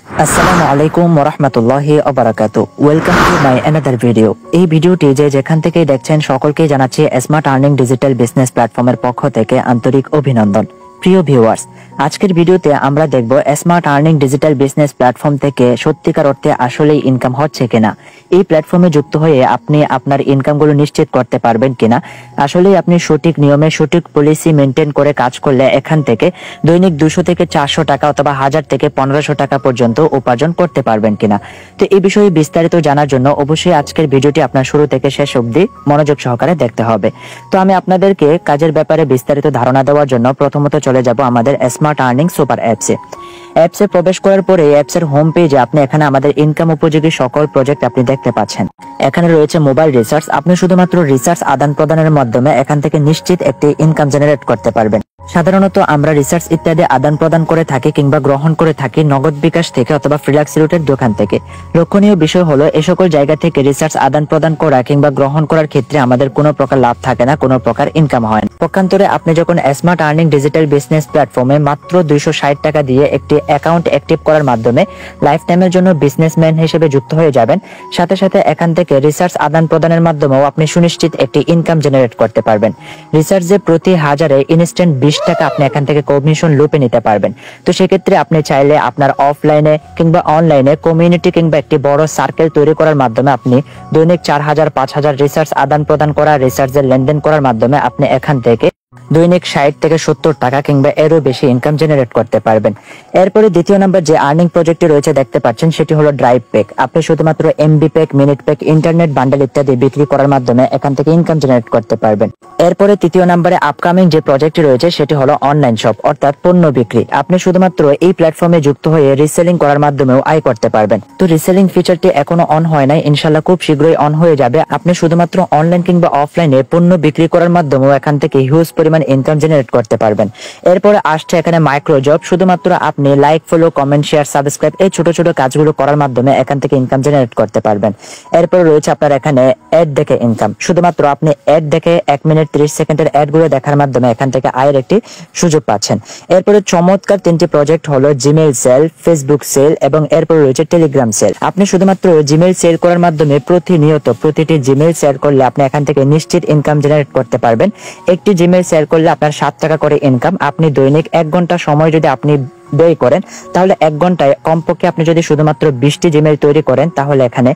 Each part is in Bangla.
আসসালামু আলাইকুম ওয়া রাহমাতুল্লাহি ওয়া বারাকাতুহু। Welcome to my another video. এই ভিডিওটি যেখান থেকে দেখছেন সকলকে জানাচ্ছি স্মার্ট আর্নিং ডিজিটাল বিজনেস প্ল্যাটফর্মের পক্ষ থেকে আন্তরিক অভিনন্দন। প্রিয় ভিউয়ার্স, আজকের ভিডিওতে আমরা দেখব smart earning digital business platform থেকে সত্যিকার অর্থে আসলেই ইনকাম হচ্ছে কিনা, এই প্ল্যাটফর্মে যুক্ত হয়ে আপনি আপনার ইনকামগুলো নিশ্চিত করতে পারবেন কিনা, আসলেই আপনি সঠিক নিয়মে সঠিক পলিসি মেনটেন করে কাজ করলে এখান থেকে দৈনিক 200 থেকে 400 টাকা অথবা 1000 থেকে 1500 টাকা পর্যন্ত উপার্জন করতে পারবেন কিনা। তো এই বিষয়ে বিস্তারিত জানার জন্য অবশ্যই আজকের ভিডিওটি আপনার শুরু থেকে শেষ অবধি মনোযোগ সহকারে দেখতে হবে। তো আমি আপনাদেরকে কাজের ব্যাপারে বিস্তারিত ধারণা দেওয়ার জন্য প্রথমত চলে যাব আমাদের স্মার্ট আর্নিং সুপার অ্যাপসে প্রবেশ করার পরে অ্যাপসের হোম পেজে আপনি এখানে আমাদের ইনকাম উপযোগী সকল প্রজেক্ট আপনি দেখতে পাচ্ছেন। এখানে রয়েছে মোবাইল রিসার্চ, আপনি শুধুমাত্র রিসার্চ আদান প্রদানের মাধ্যমে এখান থেকে নিশ্চিত একটি ইনকাম জেনারেট করতে পারবেন। সাধারণত আমরা রিসার্চ ইত্যাদি আদান প্রদান করে থাকি কিংবা গ্রহণ করে থাকি নগদ বিকাশ থেকে অথবা ফ্রিলাক্স রুটের দোকান থেকে। লক্ষণীয় বিষয় হলো এই সকল জায়গা থেকে রিসার্চ আদান প্রদান করা কিংবা গ্রহণ করার ক্ষেত্রে আমাদের কোনো প্রকার লাভ থাকে না, কোনো প্রকার ইনকাম হয় না। পক্ষান্তরে আপনি যখন স্মার্ট আর্নিং ডিজিটাল বিজনেস প্ল্যাটফর্মে মাত্র 260 টাকা দিয়ে একটি অ্যাকাউন্ট অ্যাক্টিভ করার মাধ্যমে লাইফ টাইমের জন্য বিজনেসম্যান হিসেবে যুক্ত হয়ে যাবেন, সাথে সাথে এখান থেকে রিসার্চ আদান প্রদানের মাধ্যমেও আপনি সুনিশ্চিত একটি ইনকাম জেনারেট করতে পারবেন। রিসার্চে প্রতি হাজারে ইনস্ট্যান্ট 20 টাকা আপনি এখান থেকে কমিশন লুপে নিতে পারবেন। তো সেক্ষেত্রে আপনি চাইলে আপনার অফলাইনে কিংবা অনলাইনে কমিউনিটি কিংবা একটি বড় সার্কেল তৈরি করার মাধ্যমে আপনি দৈনিক 4000 5000 রিসার্চ আদান প্রদান করা, রিসার্চের লেনদেন করার মাধ্যমে আপনি এখান থেকে দৈনিক 60 থেকে 70 টাকা কিংবা এরও বেশি ইনকাম জেনারেট করতে পারবেন। এরপরে দ্বিতীয় নাম্বার যে আর্নিং প্রজেক্টটি রয়েছে দেখতে পাচ্ছেন সেটি হলো ড্রাইভ প্যাক। আপনি শুধুমাত্র MB pack, minute pack, internet bundle ইত্যাদি বিক্রি করার মাধ্যমে এখান থেকে ইনকাম জেনারেট করতে পারবেন। এরপরে তৃতীয় নাম্বারে আপকামিং যে প্রজেক্টটি রয়েছে সেটি হলো অনলাইন শপ অর্থাৎ পণ্য বিক্রি। আপনি শুধুমাত্র এই প্ল্যাটফর্মে যুক্ত হয়ে রিসেলিং করার মাধ্যমেও আয় করতে পারবেন। তো রিসেলিং ফিচারটি এখনো অন হয় নাই, ইনশাআল্লাহ খুব শীঘ্রই অন হয়ে যাবে। আপনি শুধুমাত্র অনলাইন কিংবা অফলাইনে পণ্য বিক্রি করার মাধ্যমেও এখান থেকে হিউজ পরিমাণ ইনকাম জেনারেট করতে পারবেন। এরপরে আসছে এখানে মাইক্রো জব, শুধুমাত্র আপনি like, follow, comment, share, subscribe এই ছোট ছোট কাজগুলো করার মাধ্যমে এখান থেকে ইনকাম জেনারেট করতে পারবেন। এরপরে রয়েছে আপনার এখানে অ্যাড দেখে ইনকাম, শুধুমাত্র আপনি অ্যাড দেখে 1 মিনিট 30 সেকেন্ডের অ্যাড গুলো দেখার মাধ্যমে এখান থেকে আয়ের একটি সুযোগ পাচ্ছেন। এরপরে চমৎকার 3টি প্রজেক্ট হলো জিমেইল সেল, ফেসবুক সেল এবং এরপরে রয়েছে টেলিগ্রাম সেল। আপনি শুধুমাত্র জিমেইল সেল করার মাধ্যমে প্রতিনিয়ত প্রতিটি জিমেইল সেল করলে আপনি এখান থেকে নিশ্চিত ইনকাম জেনারেট করতে পারবেন। একটি জিমেইল সেল করলে আপনার 7 টাকা করে ইনকাম। আপনি দৈনিক 1 ঘন্টা সময় যদি আপনি ব্যয় করেন তাহলে 1 ঘন্টায় কমপক্ষে আপনি যদি শুধুমাত্র 20টি জিমেইল তৈরি করেন তাহলে এখানে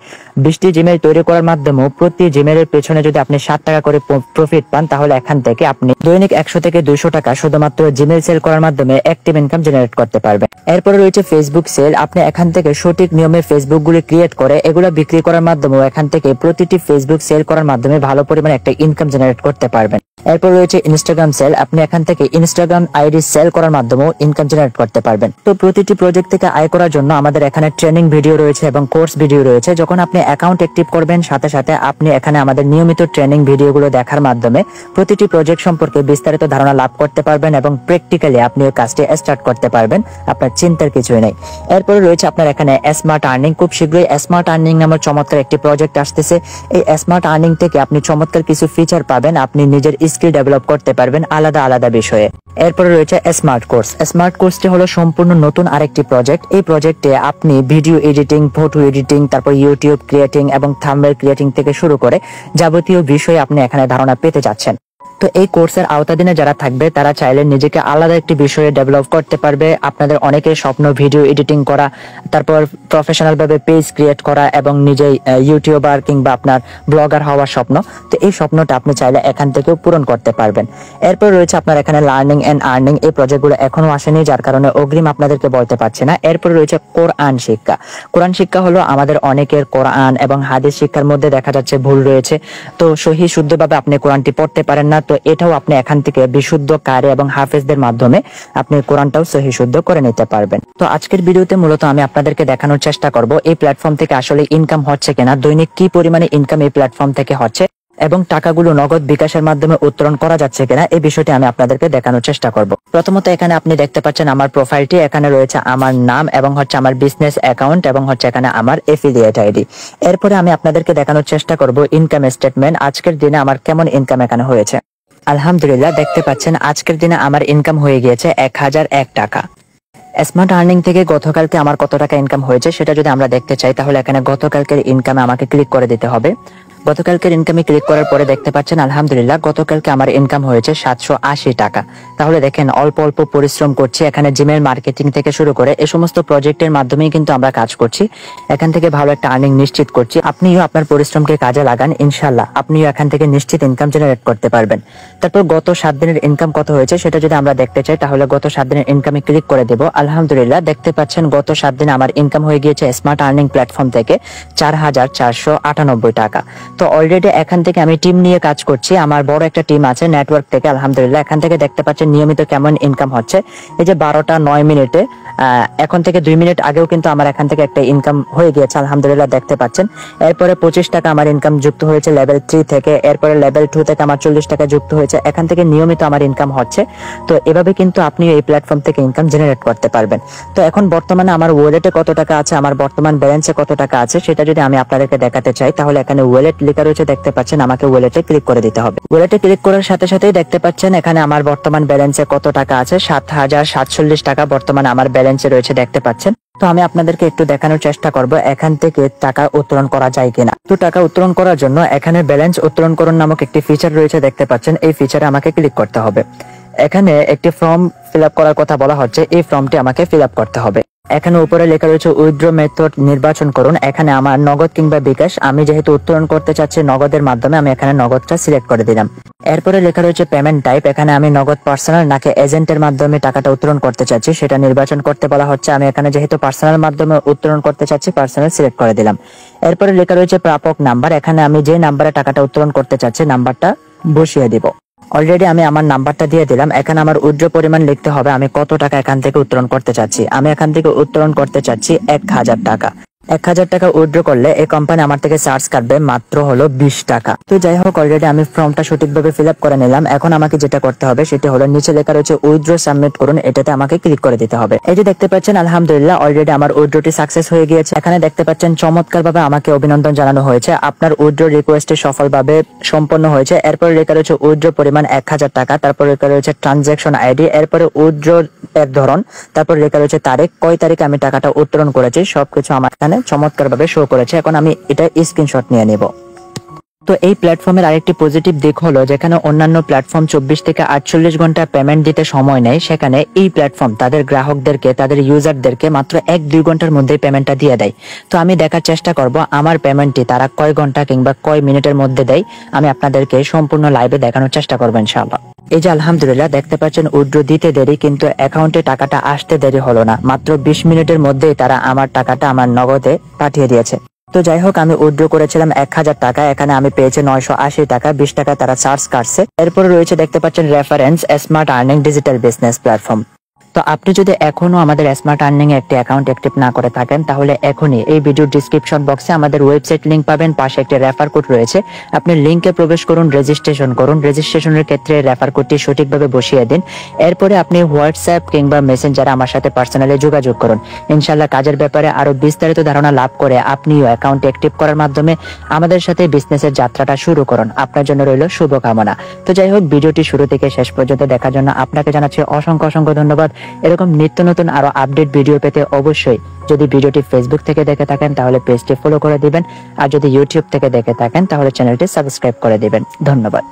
20টি জিমেইল তৈরি করার মাধ্যমেও প্রতি জিমেইলের পেছনে যদি আপনি 7 টাকা করে প্রফিট পান তাহলে এখান থেকে আপনি দৈনিক 100 থেকে 200 টাকা শুধুমাত্র জিমেইল সেল করার মাধ্যমে অ্যাক্টিভ ইনকাম জেনারেট করতে পারবেন। এরপরে রয়েছে ফেসবুক সেল, আপনি এখান থেকে সঠিক নিয়মে ফেসবুক গুলি ক্রিয়েট করে এগুলো বিক্রি করার মাধ্যমেও এখান থেকে প্রতিটি ফেসবুক সেল করার মাধ্যমে ভালো পরিমাণে একটা ইনকাম জেনারেট করতে পারবেন। এরপর রয়েছে ইনস্টাগ্রাম সেল, আপনি এখান থেকে ইনস্টাগ্রাম আইডি সেল করার মাধ্যমেও ইনকাম জেনারেট করতে পারবেন। তো প্রতিটি প্রজেক্ট থেকে আয় করার জন্য আমাদের এখানে ট্রেনিং ভিডিও রয়েছে এবং কোর্স ভিডিও রয়েছে। যখন আপনি অ্যাকাউন্ট অ্যাক্টিভ করবেন সাথে সাথে আপনি এখানে আমাদের নিয়মিত ট্রেনিং ভিডিওগুলো দেখার মাধ্যমে প্রতিটি প্রজেক্ট সম্পর্কে বিস্তারিত ধারণা লাভ করতে পারবেন এবং প্র্যাকটিক্যালি আপনি এই কাজটি স্টার্ট করতে পারবেন, আপনার চিন্তার কিছুই নেই। এরপরে রয়েছে আপনার এখানে স্মার্ট আর্নিং, খুব শীঘ্রই স্মার্ট আর্নিং নামের চমৎকার একটি প্রজেক্ট আসতেছে। এই স্মার্ট আর্নিং থেকে আপনি চমৎকার কিছু ফিচার পাবেন, আপনি নিজের স্কিল ডেভেলপ করতে পারবেন আলাদা আলাদা বিষয়ে। এরপরে রয়েছে স্মার্ট কোর্স। স্মার্ট কোর্সটি হলো সম্পূর্ণ নতুন আরেকটি প্রজেক্ট। এই প্রজেক্টে আপনি ভিডিও এডিটিং, ফটো এডিটিং, তারপর ইউটিউব ক্রিয়েটিং এবং থাম্বনেল ক্রিয়েটিং থেকে শুরু করে যাবতীয় বিষয়ে আপনি এখানে ধারণা পেতে যাচ্ছেন। তো এই কোর্সের আওতাধীনে যারা থাকবে তারা চাইলে নিজেকে আলাদা একটি বিষয়ে ডেভেলপ করতে পারবে। আপনাদের অনেকের স্বপ্ন ভিডিও এডিটিং করা, তারপর প্রফেশনাল ভাবে পেজ ক্রিয়েট করা এবং নিজেই ইউটিউবার কিংবা আপনার ব্লগার হওয়ার স্বপ্ন। তো এই স্বপ্নটা আপনি চাইলে এখান থেকেও পূরণ করতে পারবেন। এরপর রয়েছে আপনার এখানে লার্নিং এন্ড আর্নিং, এই প্রজেক্টগুলো এখনো আসেনি যার কারণে অগ্রিম আপনাদেরকে বলতে পারছি না। এরপর রয়েছে কোরআন শিক্ষা। কোরআন শিক্ষা হলো আমাদের অনেকের কোরআন এবং হাদিস শিক্ষার মধ্যে দেখা যাচ্ছে ভুল রয়েছে, তো সহি শুদ্ধভাবে আপনি কোরআনটি পড়তে পারেন না, তো এটাও আপনি এখান থেকে বিশুদ্ধ কারি এবং হাফেজদের মাধ্যমে আপনি কোরআনটাও সহি শুদ্ধ করে নিতে পারবেন। তো আজকের ভিডিওতে মূলত আমি আপনাদেরকে দেখানোর চেষ্টা করব এই প্ল্যাটফর্ম থেকে আসলে ইনকাম হচ্ছে কিনা, দৈনিক কি পরিমাণে ইনকাম এই প্ল্যাটফর্ম থেকে হচ্ছে এবং টাকাগুলো নগদ বিকাশের মাধ্যমে উত্তোলন করা যাচ্ছে কিনা এই বিষয়টি আমি আপনাদেরকে দেখানোর চেষ্টা করব। প্রথমত এখানে আপনি দেখতে পাচ্ছেন আমার প্রোফাইলটি, এখানে রয়েছে আমার নাম এবং হচ্ছে আমার বিজনেস অ্যাকাউন্ট এবং হচ্ছে এখানে আমার এফিলিয়েট আইডি। এরপরে আমি আপনাদেরকে দেখানোর চেষ্টা করব ইনকাম স্টেটমেন্ট, আজকের দিনে আমার কেমন ইনকাম এখানে হয়েছে। আলহামদুলিল্লাহ দেখতে পাচ্ছেন আজকের দিনে আমার ইনকাম হয়ে গিয়েছে 1001 টাকা। স্মার্ট আর্নিং থেকে গতকালকে আমার কত টাকা ইনকাম হয়েছে সেটা যদি আমরা দেখতে চাই, তাহলে এখানে গতকালকের ইনকামে আমাকে ক্লিক করে দিতে হবে। গতকালকের ইনকামে ক্লিক করার পরে দেখতে পাচ্ছেন আলহামদুলিল্লাহ গতকালকে আমার ইনকাম হয়েছে 780 টাকা। তাহলে দেখেন অল্প অল্প পরিশ্রম করছি, এখানে জিমেল মার্কেটিং থেকে শুরু করে এই সমস্ত প্রজেক্টের মাধ্যমেই কিন্তু আমরা কাজ করছি। এখান থেকে ভালো একটা আর্নিং নিশ্চিত করছি। আপনিও আপনার পরিশ্রমকে কাজে লাগান, ইনশাল্লাহ আপনিও এখান থেকে নিশ্চিত ইনকাম জেনারেট করতে পারবেন। তারপর গত 7 দিনের ইনকাম কত হয়েছে সেটা যদি আমরা দেখতে চাই, তাহলে গত 7 দিনের ইনকামে ক্লিক করে দেব। আলহামদুলিল্লাহ দেখতে পাচ্ছেন গত 7 দিনে আমার ইনকাম হয়ে গিয়েছে স্মার্ট আর্নিং প্ল্যাটফর্ম থেকে 4498 টাকা। তো অলরেডি এখান থেকে আমি টিম নিয়ে কাজ করছি, আমার বড় একটা টিম আছে নেটওয়ার্ক থেকে। আলহামদুলিল্লাহ এখান থেকে দেখতে পাচ্ছেন নিয়মিত কেমন ইনকাম হচ্ছে। এই যে 12টা 9 মিনিটে এখন থেকে 2 মিনিট আগেও কিন্তু আমার এখান থেকে একটা ইনকাম হয়ে গিয়েছে আলহামদুলিল্লাহ দেখতে পাচ্ছেন। এরপরে 25 টাকা আমার ইনকাম যুক্ত হয়েছে লেভেল 3 থেকে, এরপরে লেভেল 2 থেকে আমার 40 টাকা যুক্ত হয়েছে। এখান থেকে নিয়মিত আমার ইনকাম হচ্ছে। তো এভাবে কিন্তু আপনি এই প্ল্যাটফর্ম থেকে ইনকাম জেনারেট করতে পারবেন। তো এখন বর্তমানে আমার ওয়ালেটে কত টাকা আছে, আমার বর্তমান ব্যালেন্সে কত টাকা আছে সেটা যদি আমি আপনাদেরকে দেখাতে চাই, তাহলে এখানে ওয়ালেট লেখা রয়েছে দেখতে পাচ্ছেন, আমাকে ওয়ালেটে ক্লিক করে দিতে হবে। ওয়ালেটে ক্লিক করার সাথে সাথেই দেখতে পাচ্ছেন এখানে আমার বর্তমান ব্যালেন্সে কত টাকা আছে, 7047 টাকা বর্তমানে আমার ব্যালেন্সে রয়েছে দেখতে পাচ্ছেন। তো আমি আপনাদেরকে একটু দেখানোর চেষ্টা করব এখান থেকে টাকা উত্তোলন করা যায় কিনা। তো টাকা উত্তোলন করার জন্য এখানে ব্যালেন্স উত্তোলন করুন নামক একটি ফিচার রয়েছে দেখতে পাচ্ছেন, এই ফিচারে আমাকে ক্লিক করতে হবে। এখানে একটি ফর্ম ফিল আপ করার কথা বলা হচ্ছে, এই ফর্মটি আমাকে ফিল আপ করতে হবে। এখানে উপরে লেখা রয়েছে উইথড্র মেথড নির্বাচন করুন। এখানে আমার নগদ কিংবা বিকাশ, আমি যেহেতু উত্তোলন করতে চাচ্ছি নগদের মাধ্যমে, আমি এখানে নগদটা সিলেক্ট করে দিলাম। এরপরে লেখা রয়েছে পেমেন্ট টাইপ, এখানে আমি নগদ পার্সোনাল নাকি এজেন্টের মাধ্যমে টাকাটা উত্তোলন করতে চাচ্ছি সেটা নির্বাচন করতে বলা হচ্ছে। আমি এখানে যেহেতু পার্সোনাল মাধ্যমে উত্তোলন করতে চাচ্ছি পার্সোনাল সিলেক্ট করে দিলাম। এরপরে লেখা রয়েছে প্রাপক নাম্বার, এখানে আমি যে নাম্বারে টাকাটা উত্তোলন করতে চাচ্ছি নাম্বারটা বসিয়ে দিব। অলরেডি আমি আমার নাম্বারটা দিয়ে দিলাম। এখানে আমার উইথড্র পরিমাণ লিখতে হবে, আমি কত টাকা এখান থেকে উত্তোলন করতে চাচ্ছি। আমি এখান থেকে উত্তোলন করতে চাচ্ছি 1000 টাকা। 1000 টাকা উইথড্র করলে এই কোম্পানি আমার থেকে চার্জ কাটবে মাত্র হলো 20 টাকা। তো যাই হোক অলরেডি আমি ফর্মটা সঠিকভাবে ফিল আপ করে নিলাম। এখন আমাকে যেটা করতে হবে সেটা হলো নিচে লেখা রয়েছে উইথড্র সাবমিট করুন, এটাতে আমাকে ক্লিক করে দিতে হবে। এই যে দেখতে পাচ্ছেন আলহামদুলিল্লাহ অলরেডি আমার উইথড্রটি সাকসেস হয়ে গিয়েছে। এখানে দেখতে পাচ্ছেন চমৎকারভাবে আমাকে অভিনন্দন জানানো হয়েছে, আপনার উইথড্র রিকোয়েস্টটি সফলভাবে সম্পন্ন হয়েছে। এরপরে লেখা রয়েছে উইথড্র পরিমাণ 1000 টাকা, তারপর লেখা রয়েছে ট্রানজাকশন আইডি, এরপরে উইথড্র এর ধরন, তারপর লেখা রয়েছে তারিখ, কয় তারিখে আমি টাকাটা উত্তোলন করেছি সবকিছু আমার এখানে চমৎকারভাবে শো করেছে। এখন আমি এটা স্ক্রিনশট নিয়ে নেব। তো এই প্ল্যাটফর্মের আরেকটি পজিটিভ দিক হলো, যেখানে অন্যান্য প্ল্যাটফর্ম 24 থেকে 48 ঘন্টা পেমেন্ট দিতে সময় নেয়, সেখানে এই প্ল্যাটফর্ম তাদের গ্রাহকদেরকে, তাদের ইউজারদেরকে মাত্র 1-2 ঘন্টার মধ্যে পেমেন্টটা দিয়ে দেয়। তো আমি দেখার চেষ্টা করব আমার পেমেন্টটি তারা কয় ঘন্টা কিংবা কয় মিনিটের মধ্যে দেয়, আমি আপনাদেরকে সম্পূর্ণ লাইভে দেখানোর চেষ্টা করব ইনশাআল্লাহ। এই যে আলহামদুলিল্লাহ দেখতে পাচ্ছেন উইথড্র দিতে দেরি, কিন্তু অ্যাকাউন্টে টাকাটা আসতে দেরি হলো না, মাত্র 20 মিনিটের মধ্যেই তারা আমার টাকাটা আমার নগদে পাঠিয়ে দিয়েছে। তো যাই হোক আমি উইথড্র করেছিলাম 1000 টাকা, এখানে আমি পেয়েছি 980 টাকা, 20 টাকা তারা চার্জ কাটছে। এরপরে রয়েছে দেখতে পাচ্ছেন reference smart earning digital business platform. তো আপনি যদি এখনো আমাদের স্মার্ট আর্নিং একটি অ্যাকাউন্ট অ্যাক্টিভ না করে থাকেন, তাহলে এখনই এই ভিডিওর ডেসক্রিপশন বক্সে আমাদের ওয়েবসাইট লিংক পাবেন, পাশে একটি রেফার কোড রয়েছে, আপনি লিংকে প্রবেশ করুন, রেজিস্ট্রেশন করুন। রেজিস্ট্রেশনের ক্ষেত্রে রেফার কোডটি সঠিকভাবে বসিয়ে দিন। এরপরে আপনি হোয়াটসঅ্যাপ কিংবা মেসেঞ্জারে আমার সাথে পার্সোনালি যোগাযোগ করুন। ইনশাআল্লাহ কাজের ব্যাপারে আরো বিস্তারিত ধারণা লাভ করে আপনিও অ্যাকাউন্ট অ্যাক্টিভ করার মাধ্যমে আমাদের সাথে বিজনেসের যাত্রাটা শুরু করুন। আপনার জন্য রইল শুভকামনা। তো যাই হোক ভিডিওটি শুরু থেকে শেষ পর্যন্ত দেখার জন্য আপনাকে জানাচ্ছি অসংখ্য ধন্যবাদ। এরকম নিত্য নতুন আরো আপডেট ভিডিও পেতে অবশ্যই যদি ভিডিওটি ফেসবুক থেকে দেখে থাকেন তাহলে পেজটি ফলো করে দিবেন, আর যদি ইউটিউব থেকে দেখে থাকেন তাহলে চ্যানেলটি সাবস্ক্রাইব করে দিবেন। ধন্যবাদ।